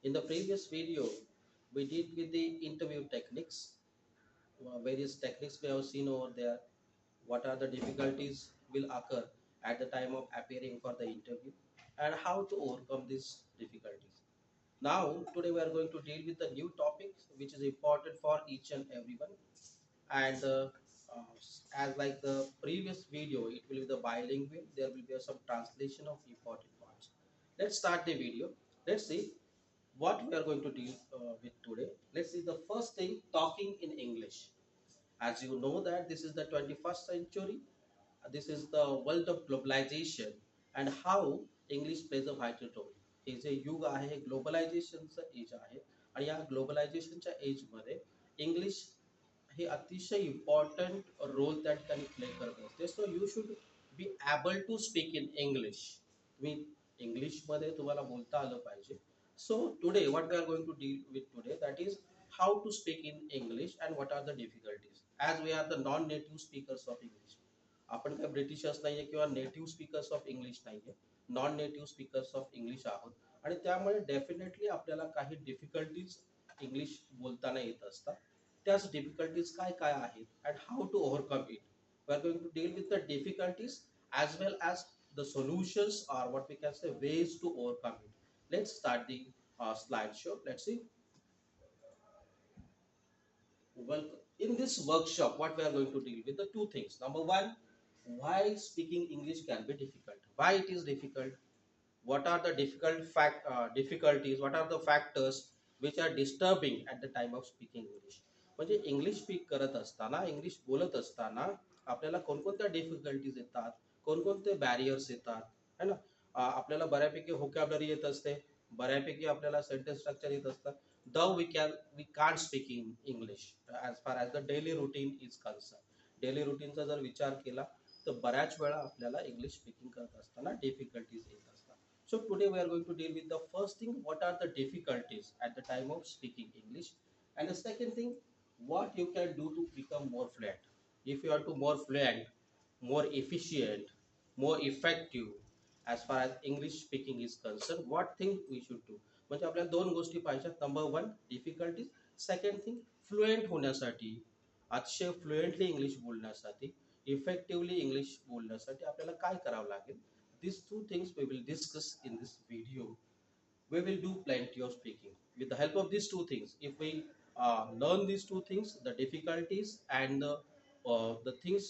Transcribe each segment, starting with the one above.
In the previous video, we did with the interview techniques, various techniques we have seen over there. What are the difficulties will occur at the time of appearing for the interview and how to overcome these difficulties. Now, today we are going to deal with the new topic which is important for each and everyone. And as like the previous video, it will be the bilingual. There will be some translation of important parts. Let's start the video. Let's see what we are going to deal with today. Let's see the first thing, talking in English. As you know that this is the 21st century, this is the world of globalization and how English plays a vital role. हे जे युग आहे ग्लोबलायझेशनचं as आहे आणि या ग्लोबलायझेशनच्या एजमध्ये English हे अतिशय important role त्या ठिकाणी play करत असते. So you should be able to speak in English. तुम्ही इंग्लिशमध्ये तुम्हाला बोलता आलं पाहिजे. So today what we are going to deal with today that is how to speak in English and what are the difficulties, as we are the non-native speakers of English. आपण काय Britishers नाहीये किंवा native speakers of English नाहीये, non native speakers of English आहोत आणि त्यामुळे definitely आपल्याला काही डिफिकल्टीज इंग्लिश बोलताना येत असतात. त्याच डिफिकल्टीज काय काय आहेत and how to overcome it. We are going to deal with the difficulties as well as the solutions or what we can say ways to overcome it. Let's start the slide show. Let's see. Well, in this workshop, what we are going to deal with the two things. Number one, why speaking English can be difficult. Why it is difficult? What are the difficulties? What are the factors which are disturbing at the time of speaking English? म्हणजे English speak करत असताना, English बोलत असताना आपल्याला कोणकोणत्या difficulties येतात, कोणकोणते barriers येतात, है ना. आपल्याला बऱ्यापैकी व्होकॅब्युलरी येत असते, बऱ्यापैकी आपल्याला सेंटेन्स स्ट्रक्चर येत असतात. Though we can't speak in English as far as the daily routine is concerned. Daily रुटीनचा जर विचार केला तर बऱ्याच वेळा आपल्याला इंग्लिश स्पीकिंग करत असताना डिफिकल्टीज येत असतात. So today we are going to deal with the first thing, what are the difficulties at the time of speaking English, and the second thing, what you can do to become more fluent. If you are to more fluent, more efficient, more effective as far as English speaking is concerned, what thing we should do. म्हणजे आपल्याला दोन गोष्टी पाहिजेत. Number one difficulties, second thing fluent होण्यासाठी, अतिशय fluently English बोलण्यासाठी, effectively English बोलण्यासाठी आपल्याला काय करावं लागेल. These two things we will discuss in this video. We will do plenty of speaking with the help of these two things. If we learn these two things, the difficulties and the things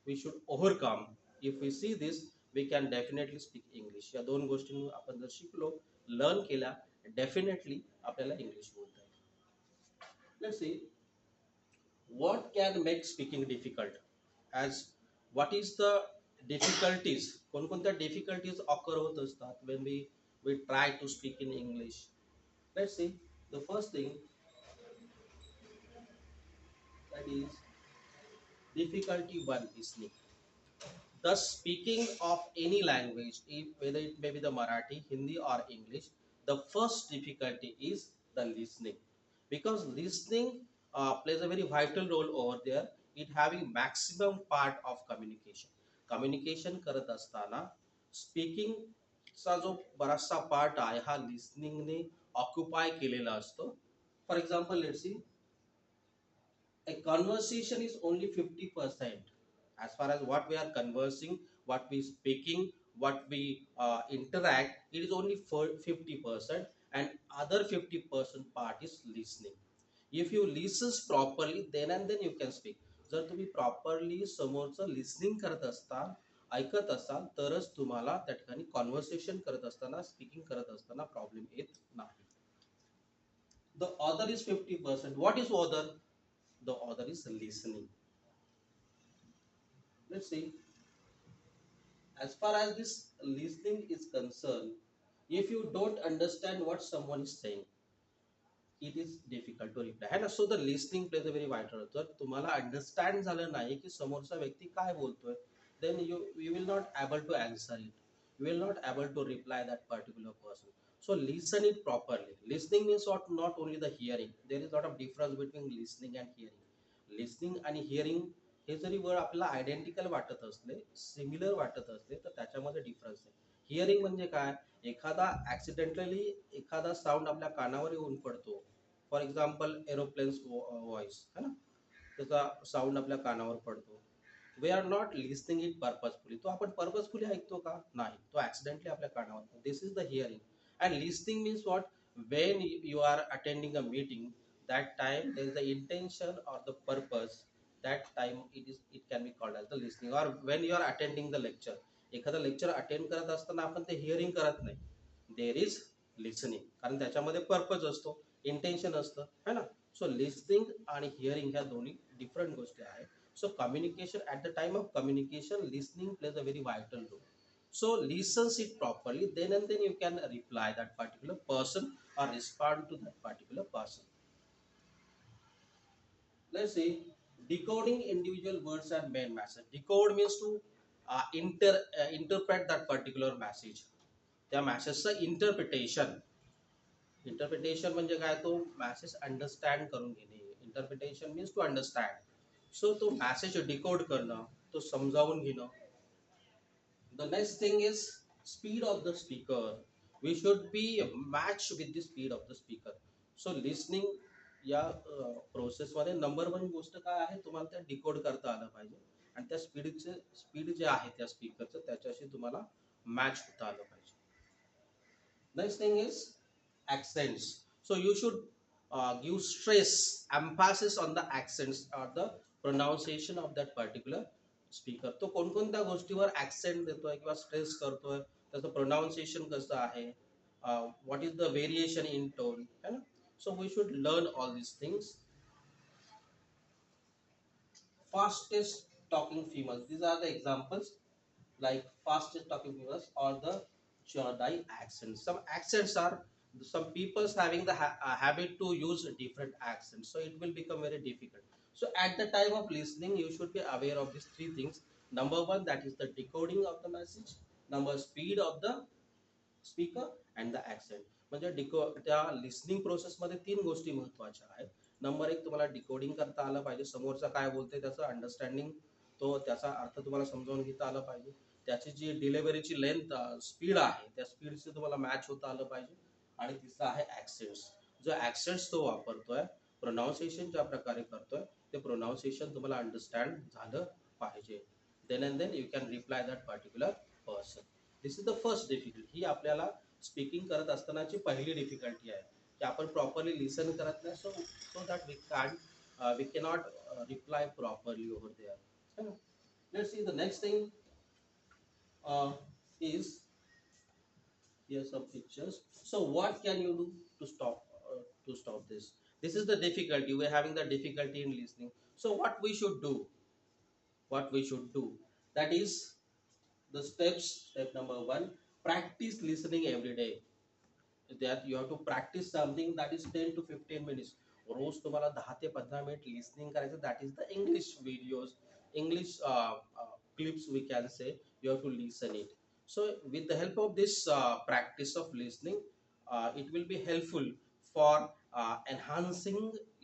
we should overcome, if we see this, we can definitely speak English. या दोन गोष्टी आपण जर शिकलो, learn केल्या, definitely आपल्याला English बोलता येईल. Let's see what can make speaking difficult. As what is the difficulties, कोणकोणत्या difficulties occur होत असतात when we try to speak in English. Let's see. The first thing, that is difficulty one, listening. Thus, speaking of any language, whether it may be the Marathi, Hindi or English, the first difficulty is the listening, because listening plays a very vital role over there. It having maximum part of communication. Communication करत असताना speaking चा जो बराचसा part आहे हा लिसनिंगने occupy केलेला असतो. For example, let's see, a conversation is only 50%. As far as what we are conversing, what we speaking, what we interact, it is only for 50%, and other 50% part is listening. If you listen properly, then and then you can speak. जर तुम्ही properly समोरचं listening करत असताल, ऐकत असाल, तरच तुम्हाला त्या ठिकाणी कॉन्व्हर्सेशन करत असताना, स्पीकिंग करत असताना प्रॉब्लेम येत नाही. The other is 50%. What is other? The other is listening. Let's see. As far as this listening is concerned, if you don't understand what someone is saying, it is difficult to reply, है ना. So the listening plays a very vital role. जर तुम्हाला understand झालं नाही की समोरचा व्यक्ती काय बोलतोय, then you will not able to answer it. You will not able to reply that particular person. So listen it properly. Listening means not only the hearing. There is a lot of difference between listening and hearing. Listening आणि hearing हे जरी word आपल्याला identical वाटत असले, similar वाटत असले, तर त्याच्यामध्ये difference आहे. Hearing म्हणजे काय, एखादा ऍक्सिडेंटली एखादा साऊंड आपल्या कानावर येऊन पडतो. फॉर एक्झाम्पल एरोप्लेन्स व्हॉइस है ना, त्याचा साऊंड आपल्या कानावर पडतो. We are not listening it purposefully. तो आपण पर्पजफुली ऐकतो का? नाही, तो ऍक्सिडेंटली आपल्या कानावर. This is the hearing. And listening means what? When you are attending a meeting, that time there is the intention or the purpose, that time it can be called as the listening. Or when you are attending the lecture, एखादा lecture attend करत असताना आपण ते hearing करत नाही, there is listening, कारण त्याच्यामध्ये purpose असतो, इंटेन्शन असतं है ना. सो लिसनिंग आणि हिअरिंग ह्या दोन्ही डिफरंट गोष्टी आहेत. So communication, at the time of communication listening plays a very vital role. So listens it properly, then and then you can reply that particular person or respond to that particular person. Let's see, decoding individual words and main message. Decode means to interpret that particular message. त्या मॅसेजचं interpretation. Interpretation म्हणजे काय? तो message understand करून घेणे. Interpretation means to understand. So तो message decode करणं, तो समजावून घेणं. The next thing is speed of the speaker. We should be matched with the speed of the speaker. So listening या प्रोसेस मध्ये नंबर वन गोष्ट काय आहे? तुम्हाला त्या डिकोड करता आलं पाहिजे आणि त्या स्पीड जे आहे त्या स्पीकरचं त्याच्याशी तुम्हाला मॅच होता आलं पाहिजे. Next thing is accents. So you should give stress, emphasis on the accents or the pronunciation of that particular speaker. तो कोणकोणत्या गोष्टीवर ऍक्सेंट देतोय किंवा स्ट्रेस करतोय, त्याचं प्रोनाउन्सिएशन कसं आहे, what is the variation in tone, है ना. So we should learn all these things. Fastest talking females, these are the examples, like fastest talking females or the Chodai accents. Some accents are, some people's having the habit to use different accents, so it will become very difficult. So at the time of listening you should be aware of these three things. Number one, that is the decoding of the message. Number, speed of the speaker and the accent. म्हणजे त्या listening प्रोसेसमध्ये तीन गोष्टी महत्त्वाच्या आहेत. Number एक, तुम्हाला decoding करता आलं पाहिजे, समोरचा काय बोलते त्याचं अंडरस्टँडिंग, तो त्याचा अर्थ तुम्हाला समजावून घेता आलं पाहिजे. त्याची जी डिलिव्हरीची लेंथ स्पीड आहे त्या स्पीडशी तुम्हाला मॅच होता आलं पाहिजे. आणि तिसरा आहे ॲक्सेंट्स. जो ॲक्सेंट्स तो वापरतोय, प्रोनाऊन्सिएशन ज्या प्रकारे करतोय ते प्रोनाऊन्सिएशन तुम्हाला अंडरस्टँड झालं पाहिजे. Then and then you can reply that particular person. This is the first difficulty. ही आपल्याला स्पीकिंग करत असतानाची पहिली डिफिकल्टी आहे की आपण प्रॉपरली लिसन करत नाही. So that we cannot reply properly over there. Let's see the next thing is here some pictures. So what can you do to stop this? This is the difficulty. We're having the difficulty in listening. So what we should do? What we should do? That is the steps. Step number one: practice listening every day. That you have to practice something that is 10 to 15 minutes. रोज तुम्हाला 10 ते 15 minute listening करायचं. That is the English videos, English clips we can say. You have to listen it. So with the help of this practice of listening, it will be helpful for enhancing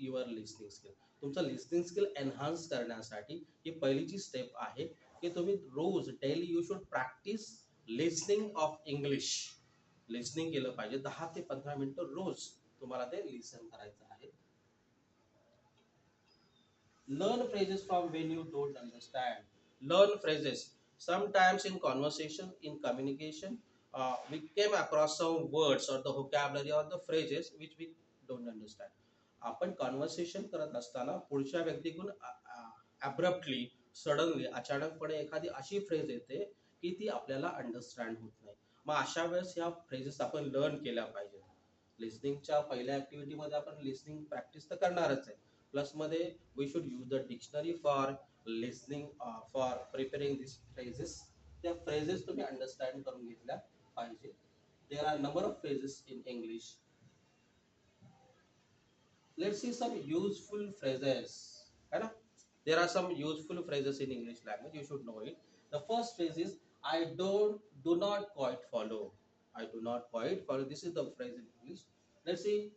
your listening skill. तुमचं listening skill enhance करण्यासाठी ही पहिलीची step आहे की तुम्ही रोज daily you should practise listening of English. Listening केलं पाहिजे 10 ते 15 मिनिटं रोज तुम्हाला ते लिसन करायचं आहे. Learn phrases from when you don't understand. Learn phrases. Sometimes in conversation, in communication, we came across some words or the vocabulary or the phrases which we don't understand. आपण conversation करत असताना पुढच्या व्यक्तीकडून abruptly, suddenly, अचानकपणे एखादी अशी phrase येते की ती आपल्याला अंडरस्टँड होत नाही. मग अशा वेळेस ह्या फ्रेजेस आपण लर्न केल्या पाहिजेत. लिसनिंगच्या पहिल्या ऍक्टिव्हिटीमध्ये आपण लिसनिंग प्रॅक्टिस तर करणारच आहे, प्लस मध्ये we should use the dictionary for listening, for preparing this phrases. त्या फ्रेजेस तुम्ही अंडरस्टँड करून घेतल्या पाहिजे. There are number of phrases in English. Let's see some useful phrases, है ना. There are some useful phrases in English language, you should know it. The first phrase is I do not quite follow. I do not quite follow. This is the phrase in English. Let's see,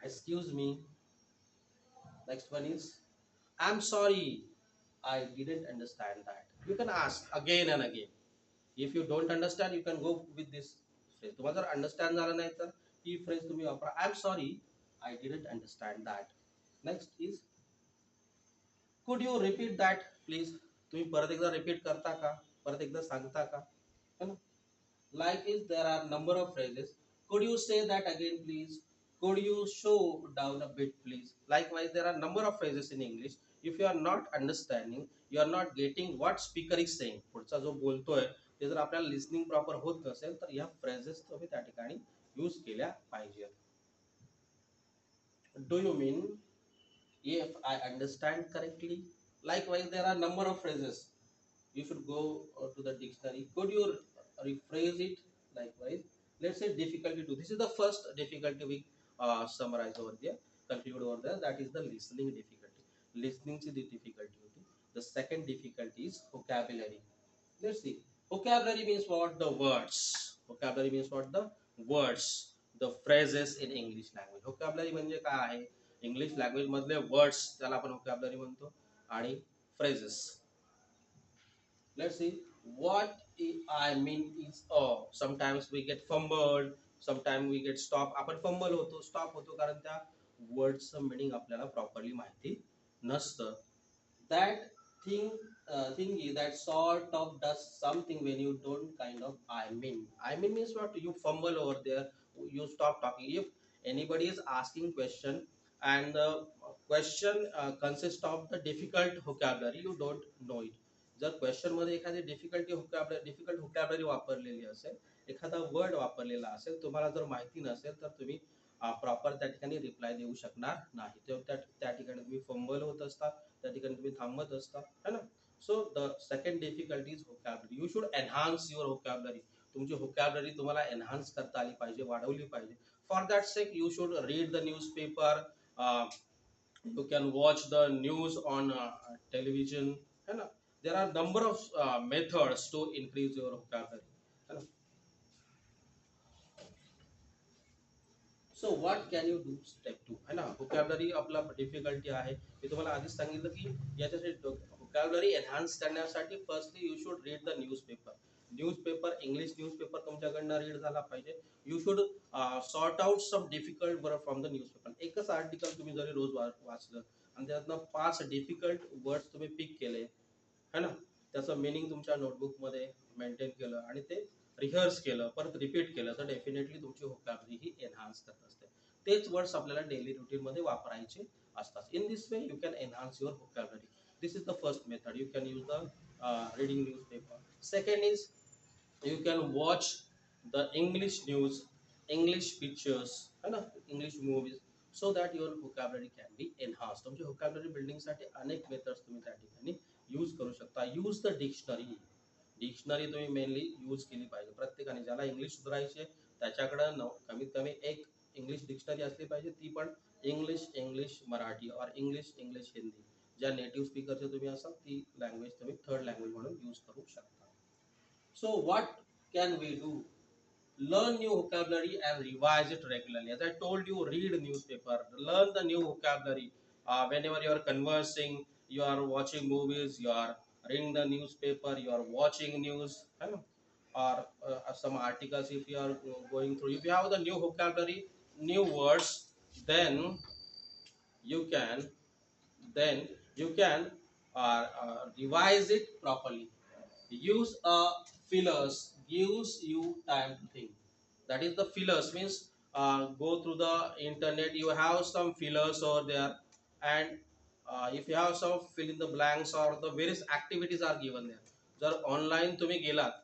excuse me. Next one is I'm sorry, I didn't understand that. You can ask again and again. If you don't understand, you can go with this phrase. तुम्हाला जर understand झालं नाही तर ही phrase तुम्ही वापरा, I am sorry I didn't understand that. Next is could you repeat that please. तुम्ही परत एकदा रिपीट करता का, परत एकदा सांगता का, है ना. Like is there are number of phrases. Could you say that again, please? Could you show down a bit, please? Likewise, there are number of phrases in English. If you are not understanding, you are not getting what speaker is saying. पुढचा जो बोलतोय ते जर आपल्याला listening proper होत नसेल तर या फ्रेजेस तुम्ही त्या ठिकाणी यूज केल्या पाहिजे. Do you mean if I understand correctly? Likewise, there are number of phrases. You should go to the dictionary. Could you rephrase it? Likewise, let's say difficulty two. This is the first difficulty we summarize over there, conclude over there. That is the listening difficulty. Listening is the difficulty. The second difficulty is vocabulary. Let's see. Vocabulary means what? The words. Vocabulary means what? The words. The phrases in English language. Vocabulary म्हणजे काय आहे? English language मधले words त्याला आपण vocabulary म्हणतो आणि phrases. Let's see what I mean is sometimes we get fumbled, sometimes we get stop. आपण fumble होतो, stop होतो कारण त्या वर्डचं मीनिंग आपल्याला प्रॉपरली माहिती नसतं. That thing is that sort of does something when you don't kind of I mean means what? You fumble over there, you stop talking. If anybody is asking question and the question consists of the difficult vocabulary, you don't know it. जर question मध्ये एखादी difficult vocabulary वापरलेली असेल, एखादा word वापरलेला असेल, तुम्हाला जर माहिती नसेल तर तुम्ही प्रॉपर त्या ठिकाणी रिप्लाय देऊ शकणार नाही. त्या ठिकाणी तुम्ही फंबल होत असता, त्या ठिकाणी तुम्ही थांबत असता, है ना. So the second difficulty is vocabulary. You should enhance your vocabulary. तुमची व्होकॅब्युलरी तुम्हाला एनहान्स करता आली पाहिजे, वाढवली पाहिजे. For that sake you should read the newspaper, you can watch the news on television, है ना. There are number of methods to increase your vocabulary, है ना. So what can you do step two, है ना. Vocabulary आपला difficulty आहे, मी तुम्हाला आधीच सांगितलं की याच्यासाठी व्होकॅब्युलरी एनहान्स करण्यासाठी firstly you should read the newspaper English newspaper तुमच्याकडनं रीड झाला पाहिजे. You should sort out some difficult word from the newspaper. एकच आर्टिकल तुम्ही जरी रोज वाचलं आणि त्यातनं 5 डिफिकल्ट वर्ड्स तुम्ही पिक केले, है ना, त्याचं मिनिंग तुमच्या नोटबुकमध्ये मेंटेन केलं आणि ते रिहर्स केलं, परत रिपीट केलं, तर डेफिनेटली तुमची व्होकॅब्युलरी ही एनहान्स करत असते. तेच वर्ड्स आपल्याला डेली रुटीन मध्ये वापरायचे असतात. In this way you can enhance your vocabulary. This is the first method. You can use the reading newspaper. Second is you can watch the English news, English pictures, है ना, English movies, so that your vocabulary can be enhanced. तुमची vocabulary building साठी अनेक methods तुम्ही त्या ठिकाणी use करू शकता. यूज द डिक्शनरी तुम्ही मेनली यूज केली पाहिजे. प्रत्येकाने ज्याला इंग्लिश सुधारायचे त्याच्याकडे कमीत कमी एक इंग्लिश डिक्शनरी असली पाहिजे, ती पण इंग्लिश मराठी और इंग्लिश हिंदी. ज्या नेटिव्ह स्पीकरचे तुम्ही असाल ती लँग्वेज तुम्ही थर्ड लँग्वेज म्हणून यूज करू शकता. So what can we do? Learn new vocabulary and revise it regularly. As I told you, read newspaper, learn the new vocabulary. Whenever you are conversing, you are watching movies, you are reading the newspaper, you are watching news, or some articles. If you are going through, if you have the new vocabulary, new words, then you can revise it properly. Use a fillers, gives you time to think. That is the fillers means go through the internet, you have some fillers over there, and if you have some fill in the blanks or the various activities are given there. जर online तुम्ही गेलात